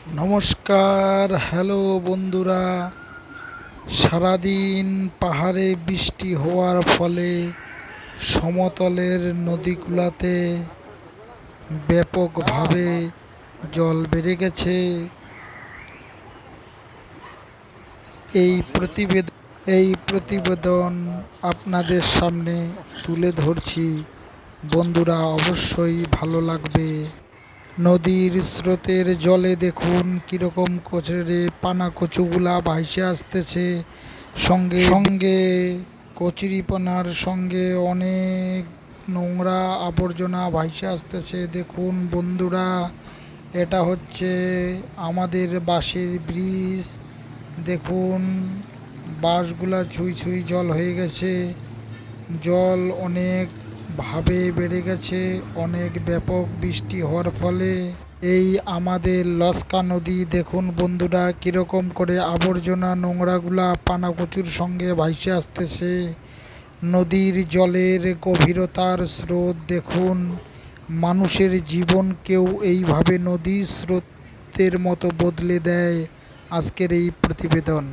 নমস্কার, হ্যালো বন্ধুরা। সারাদিন পাহাড়ে বৃষ্টি হওয়ার ফলে সমতলের নদীগুলোতে ব্যাপকভাবে জল বেড়ে গেছে। এই প্রতিবেদন আপনাদের সামনে তুলে ধরছি। বন্ধুরা, অবশ্যই ভালো লাগবে। নদীর স্রোতের জলে দেখুন কিরকম করে পানা কচুগুলা ভাইসে আসতেছে। সঙ্গে সঙ্গে কচুরিপানার সঙ্গে অনেক নোংরা আবর্জনা ভাইসে আসতেছে। দেখুন বন্ধুরা, এটা হচ্ছে আমাদের বাঁশের ব্রিজ। দেখুন বাঁশগুলা ছুঁই ছুঁই জল হয়ে গেছে। জল অনেক ভাবে বেড়ে গেছে অনেক ব্যাপক বৃষ্টি হওয়ার ফলে। এই আমাদের লস্কা নদী দেখুন বন্ধুরা কিরকম করে আবর্জনা নোংরাগুলা পানাকচুর সঙ্গে ভাইসে আসতেছে। নদীর জলের গভীরতার স্রোত দেখুন। মানুষের জীবনকেও এইভাবে নদীর স্রোতের মতো বদলে দেয় আজকের এই প্রতিবেদন।